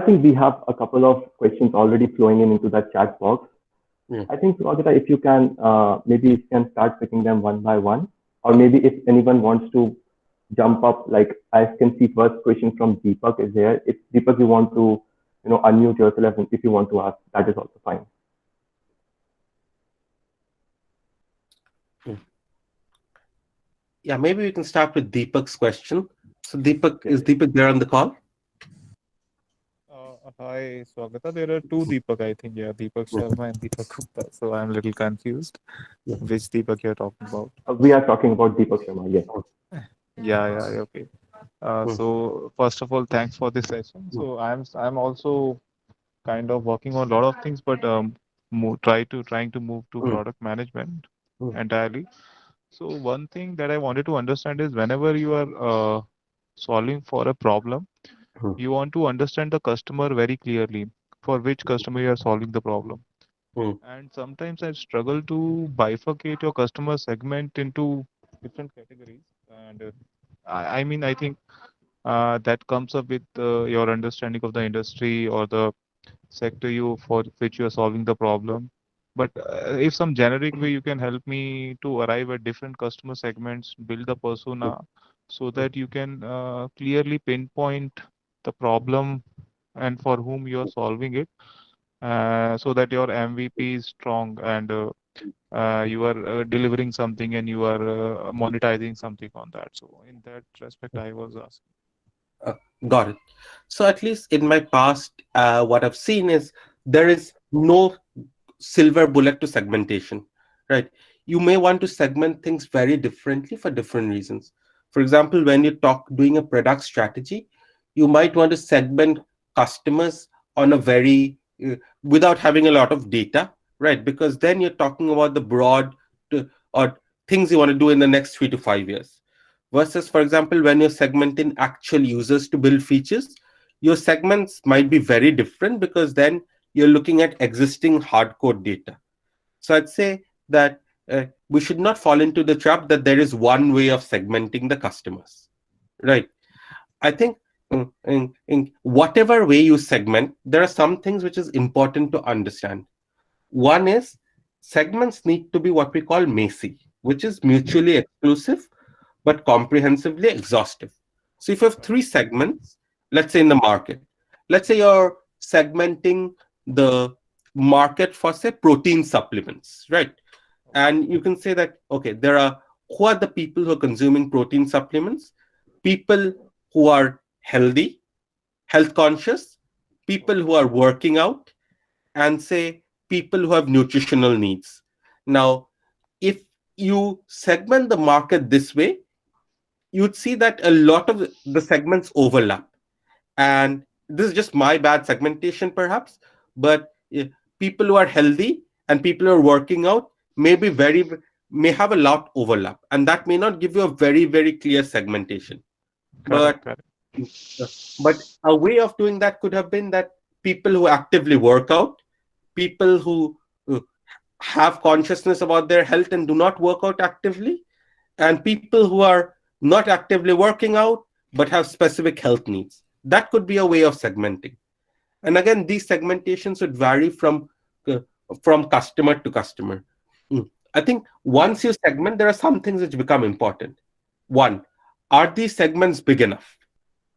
think we have a couple of questions already flowing into that chat box. I think, Suvagata, if you can, maybe you can start picking them one by one, or maybe if anyone wants to jump up, like I can see first question from Deepak is here. If Deepak, you want to, unmute yourself, and if you want to ask, that is also fine. Yeah, maybe we can start with Deepak's question. So Deepak, is Deepak there on the call? Hi, Swagata. There are two Deepak, I think. Yeah, Deepak Sharma and Deepak Gupta. So I'm a little confused which Deepak you're talking about. We are talking about Deepak Sharma, yes. Yeah, okay. So first of all, thanks for this session. So I'm also kind of working on a lot of things, but trying to move to product management entirely. So one thing that I wanted to understand is whenever you are solving for a problem, you want to understand the customer very clearly for which customer you are solving the problem. And sometimes I struggle to bifurcate your customer segment into different categories. And I think that comes up with your understanding of the industry or the sector you for which you are solving the problem. But if some generic way you can help me to arrive at different customer segments, build a persona, so that you can clearly pinpoint the problem and for whom you are solving it, so that your MVP is strong and you are delivering something and you are monetizing something on that. So in that respect, I was asking. Uh, Got it. So at least in my past, what I've seen is there is no silver bullet to segmentation, right? You may want to segment things very differently for different reasons. For example, when you talk doing a product strategy, you might want to segment customers on a very without having a lot of data, right? Because then you're talking about the broad or things you want to do in the next 3 to 5 years. Versus, for example, when you're segmenting actual users to build features, your segments might be very different because then you're looking at existing hardcore data. So I'd say that we should not fall into the trap that there is one way of segmenting the customers, right? I think in whatever way you segment, there are some things which is important to understand. One is segments need to be what we call MACI, which is mutually exclusive but comprehensively exhaustive. So if you have three segments, let's say in the market, let's say you're segmenting the market for say protein supplements, right? And you can say that okay, there are who are the people who are consuming protein supplements? People who are healthy, health conscious, people who are working out, and say people who have nutritional needs. Now, if you segment the market this way, you'd see that a lot of the segments overlap. And this is just my bad segmentation, perhaps, but people who are healthy and people who are working out may be may have a lot overlap, and that may not give you a very clear segmentation. But Correct. but a way of doing that could have been that people who actively work out, people who have consciousness about their health and do not work out actively, and people who are not actively working out but have specific health needs. That could be a way of segmenting. And again, these segmentations would vary uh, from customer to customer. I think once you segment, there are some things which become important. One, are these segments big enough?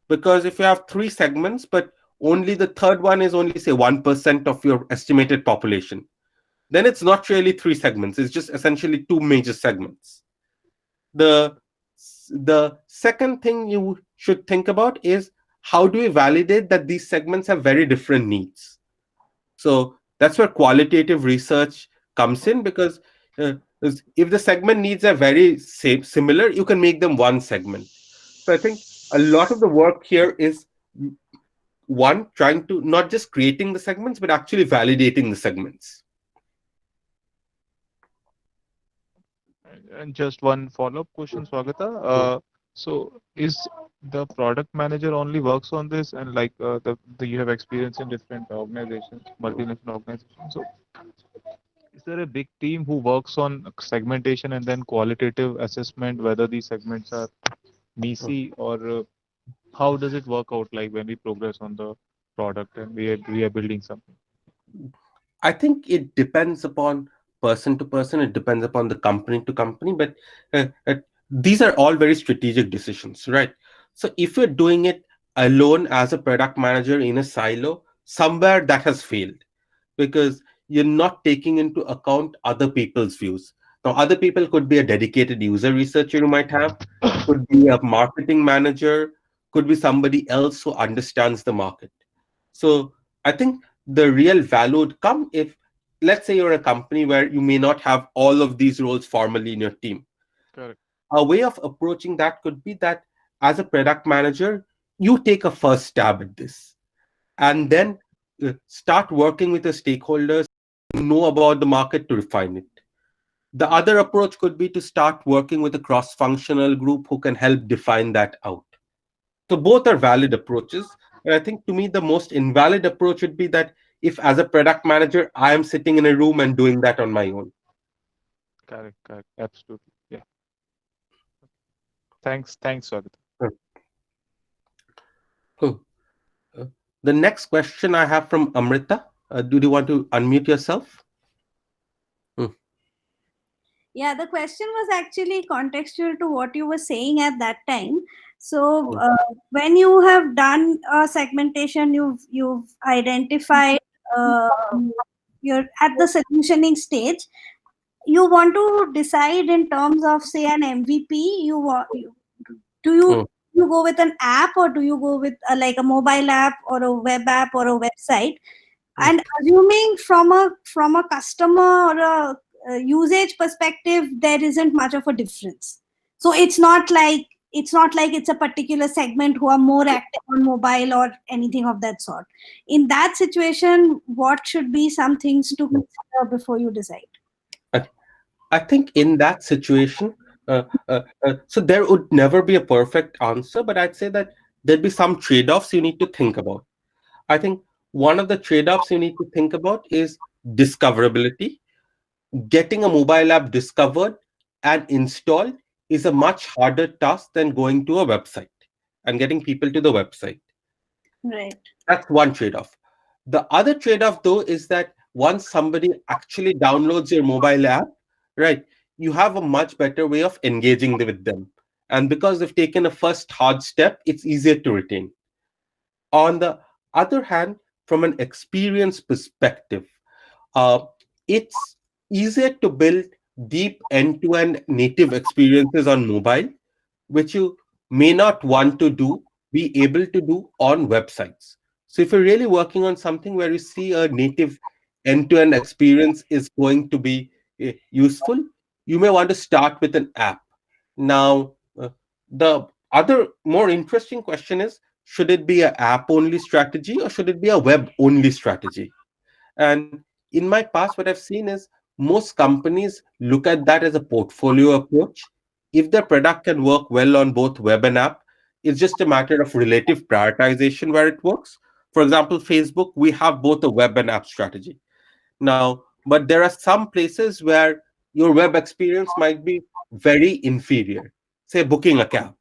Because if you have three segments, but only the third one is only say 1% of your estimated population, then it's not really three segments. It's just essentially two major segments. The the second thing you should think about is how do we validate that these segments have very different needs. So that's where qualitative research comes in, because if the segment needs are very similar, you can make them one segment. So I think a lot of the work here is one, trying to not just creating the segments but actually validating the segments. And just one follow-up question, Swagata. So is the product manager only works on this, and like you have experience in different organizations, multinational organizations. So is there a big team who works on segmentation and then qualitative assessment, whether these segments are MECI or how does it work out like when we progress on the product and we are building something? I think it depends upon person to person. It depends upon the company to company. But these are all very strategic decisions, right? So if you're doing it alone as a product manager in a silo, somewhere that has failed because you're not taking into account other people's views. Now, other people could be a dedicated user researcher you might have, could be a marketing manager, could be somebody else who understands the market. So I think the real value would come if, let's say, you're a company where you may not have all of these roles formally in your team. Correct. A way of approaching that could be that as a product manager, you take a first stab at this and then start working with the stakeholders who know about the market to refine it. The other approach could be to start working with a cross functional group who can help define that out. So both are valid approaches. And I think to me, the most invalid approach would be that if, as a product manager, I am sitting in a room and doing that on my own. Correct. Correct. Absolutely. Yeah. Thanks. Thanks, Suvagata. Cool. Uh, The next question I have from Amrita. Do you want to unmute yourself? Yeah, the question was actually contextual to what you were saying at that time. So when you have done a segmentation, you've identified you're at the solutioning stage. You want to decide in terms of, say, an MVP. Do you go with an app, or do you go with like a mobile app or a web app or a website? And assuming from a customer or a usage perspective, there isn't much of a difference. So it's a particular segment who are more active on mobile or anything of that sort. In that situation, what should be some things to consider before you decide? I think in that situation, so there would never be a perfect answer, but I'd say that there'd be some trade offs you need to think about. I think one of the trade offs you need to think about is discoverability. Getting a mobile app discovered and installed is a much harder task than going to a website and getting people to the website. Right. That's one trade off. The other trade off, though, is that once somebody actually downloads your mobile app, right, you have a much better way of engaging with them. And because they've taken a first hard step, it's easier to retain. On the other hand, from an experience perspective, uh, it's easier to build deep end-to-end native experiences on mobile, which you may not want to be able to do on websites. So if you're really working on something where you see a native end-to-end experience is going to be useful, you may want to start with an app. Now, the other more interesting question is, should it be an app-only strategy or should it be a web-only strategy? And in my past, what I've seen is most companies look at that as a portfolio approach. If their product can work well on both web and app, it's just a matter of relative prioritization where it works. For example, Facebook, we have both a web and app strategy. Now, but there are some places where your web experience might be very inferior, say booking a cab,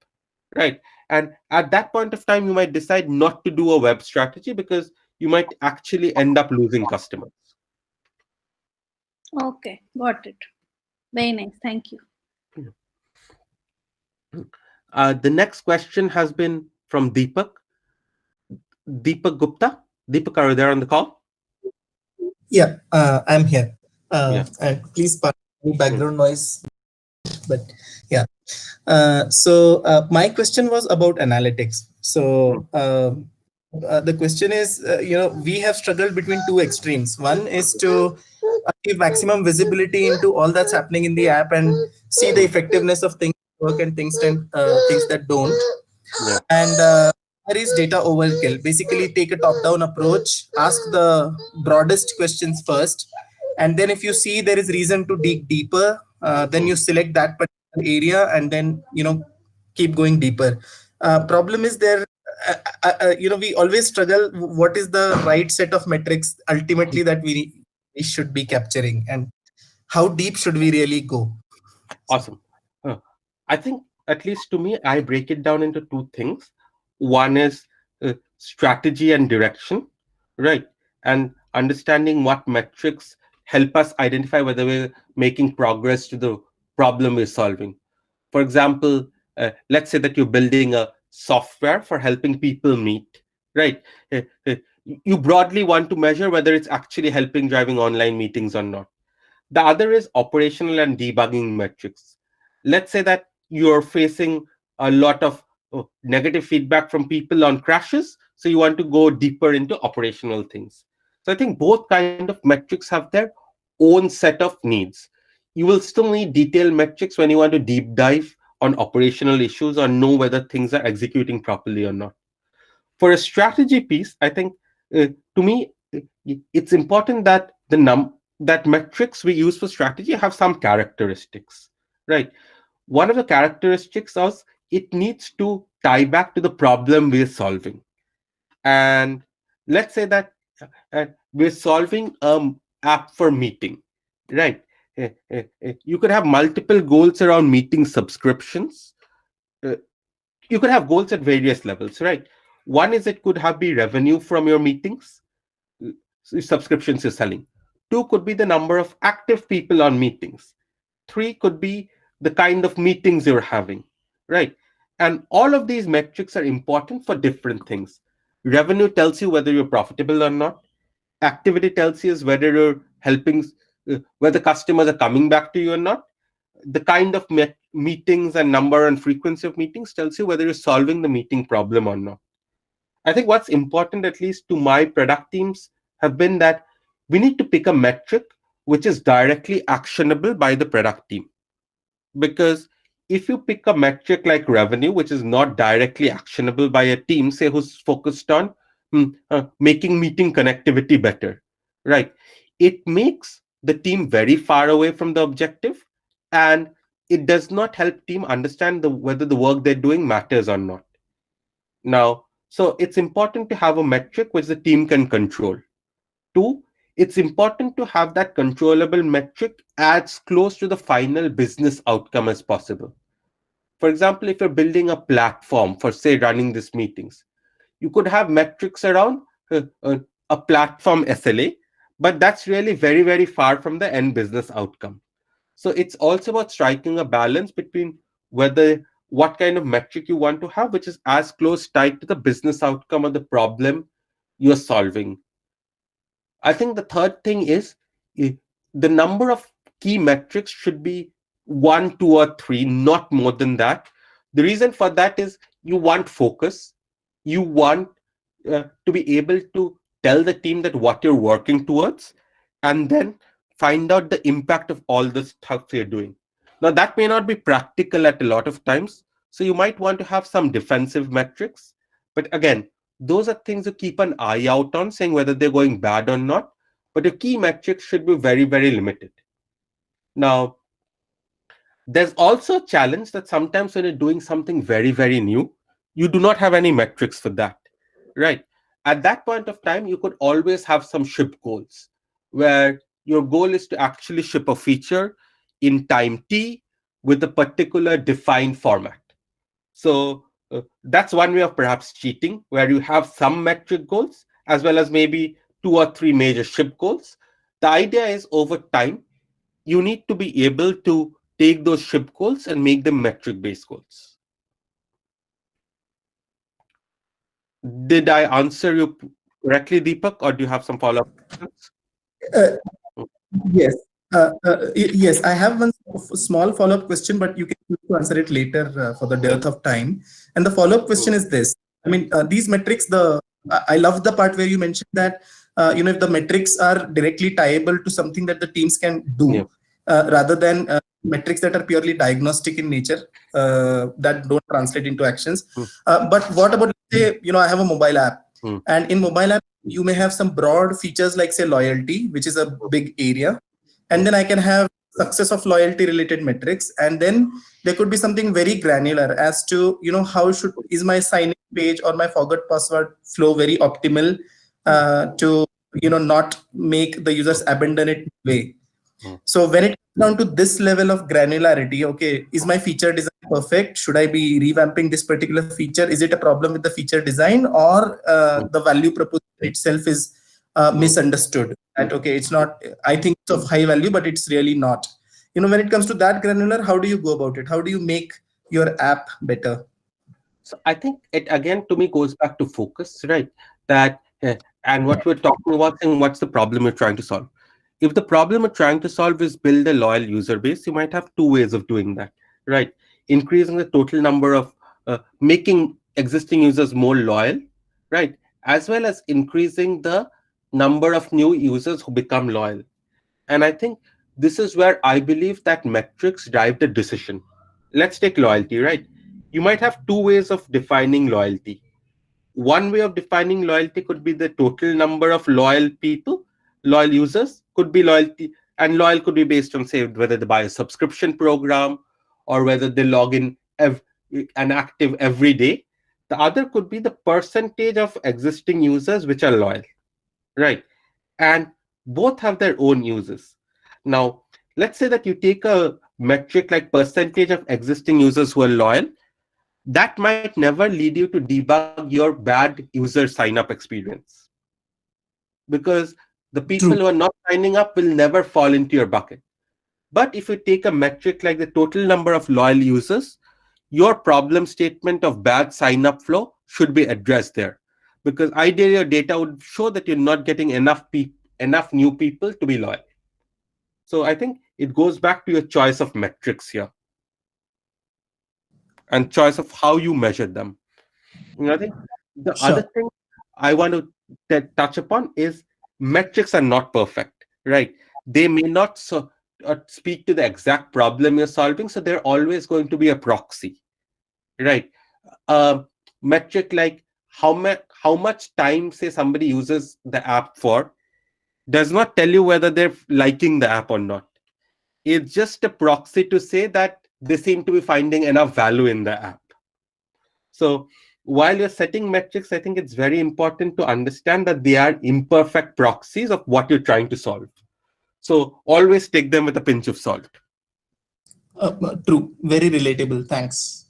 right? And at that point of time, you might decide not to do a web strategy because you might actually end up losing customers. Okay, got it. Very nice. Thank you. The next question has been from Deepak. Deepak Gupta. Deepak, are you there on the call? Yeah, I'm here. Yeah. And please pardon any background noise. But yeah, so my question was about analytics. So the question is, we have struggled between two extremes. One is to achieve maximum visibility into all that's happening in the app and see the effectiveness of things that work and things that don't. Yeah. And there is data overkill. Basically, take a top-down approach, ask the broadest questions first, and then if you see there is reason to dig deeper, then you select that particular area and then keep going deeper. Problem is there. We always struggle. What is the right set of metrics ultimately that we should be capturing, and how deep should we really go? Awesome. I think, at least to me, I break it down into two things. One is strategy and direction, right? And understanding what metrics help us identify whether we're making progress to the problem we're solving. For example, let's say that you're building a software for helping people meet, right? You broadly want to measure whether it's actually helping driving online meetings or not. The other is operational and debugging metrics. Let's say that you're facing a lot of negative feedback from people on crashes, so you want to go deeper into operational things. So I think both kind of metrics have their own set of needs. You will still need detailed metrics when you want to deep dive on operational issues or know whether things are executing properly or not. For a strategy piece, I think to me it's important that that metrics we use for strategy have some characteristics, right? One of the characteristics is it needs to tie back to the problem we're solving. And let's say that we're solving app for meeting, right? You could have multiple goals around meeting subscriptions. Uh, you could have goals at various levels, right? One is it could have be revenue from your meetings, subscriptions you're selling. Two could be the number of active people on meetings. Three could be the kind of meetings you're having, right? And all of these metrics are important for different things. Revenue tells you whether you're profitable or not. Activity tells you is whether you're helping, whether customers are coming back to you or not. The kind of meetings and number and frequency of meetings tells you whether you're solving the meeting problem or not. I think what's important, at least to my product teams, have been that we need to pick a metric which is directly actionable by the product team. Because if you pick a metric like revenue, which is not directly actionable by a team, say who's focused on making meeting connectivity better, right? It makes the team very far away from the objective, and it does not help team understand whether the work they're doing matters or not. Now, so it's important to have a metric which the team can control. Two, it's important to have that controllable metric as close to the final business outcome as possible. For example, if you're building a platform for, say, running these meetings, you could have metrics around a platform SLA, but that's really very, very far from the end business outcome. So it's also about striking a balance between whether what kind of metric you want to have, which is as close tied to the business outcome or the problem you're solving. I think the third thing is the number of key metrics should be 1, 2, or 3, not more than that. The reason for that is you want focus. You want to be able to tell the team that what you're working towards, and then find out the impact of all the stuff you're doing. Now, that may not be practical at a lot of times. So you might want to have some defensive metrics. But again, those are things to keep an eye out on, saying whether they're going bad or not. But your key metrics should be very, very limited. Now, there's also a challenge that sometimes when you're doing something very, very new, you do not have any metrics for that, right? At that point of time, you could always have some ship goals, where your goal is to actually ship a feature in time T with a particular defined format. So that's one way of perhaps cheating, where you have some metric goals as well as maybe 2 or 3 major ship goals. The idea is over time, you need to be able to take those ship goals and make them metric-based goals. Did I answer you correctly, Deepak, or do you have some follow-up questions? Yes. Yes, I have one small follow-up question, but you can answer it later for the dearth of time. And the follow-up question is this. I mean, these metrics, I love the part where you mentioned that, if the metrics are directly tieable to something that the teams can do, rather than metrics that are purely diagnostic in nature, that don't translate into actions. But what about, say, I have a mobile app, and in mobile app, you may have some broad features like, say, loyalty, which is a big area. And then I can have success of loyalty related metrics. And then there could be something very granular as to, how is my sign-in page or my forgot password flow very optimal to, not make the users abandon it way. So when it comes down to this level of granularity, okay, is my feature design perfect? Should I be revamping this particular feature? Is it a problem with the feature design, or the value proposition itself is misunderstood. That okay, it's not. I think it's of high value, but it's really not. When it comes to that granular, how do you go about it? How do you make your app better? So I think it again to me goes back to focus, right? That and what we're talking about and what's the problem you're trying to solve. If the problem you're trying to solve is build a loyal user base, you might have two ways of doing that, right? Increasing the total number of making existing users more loyal, right? As well as increasing the number of new users who become loyal. And I think this is where I believe that metrics drive the decision. Let's take loyalty, right? You might have two ways of defining loyalty. One way of defining loyalty could be the total number of loyal people, loyal users, could be loyalty, and loyal could be based on, say, whether they buy a subscription program or whether they log in and active every day. The other could be the percentage of existing users which are loyal, right? And both have their own uses. Now, let's say that you take a metric like percentage of existing users who are loyal. That might never lead you to debug your bad user sign up experience, because the people who are not signing up will never fall into your bucket. But if you take a metric like the total number of loyal users, your problem statement of bad sign up flow should be addressed there, because ideally your data would show that you're not getting enough new people to be loyal. So I think it goes back to your choice of metrics here and choice of how you measure them. I think the other thing I want to touch upon is metrics are not perfect, right? They may not speak to the exact problem you're solving, so they're always going to be a proxy, right? Metric like how much time, say, somebody uses the app for does not tell you whether they're liking the app or not. It's just a proxy to say that they seem to be finding enough value in the app. So while you're setting metrics, I think it's very important to understand that they are imperfect proxies of what you're trying to solve. So always take them with a pinch of salt. True. Very relatable. Thanks.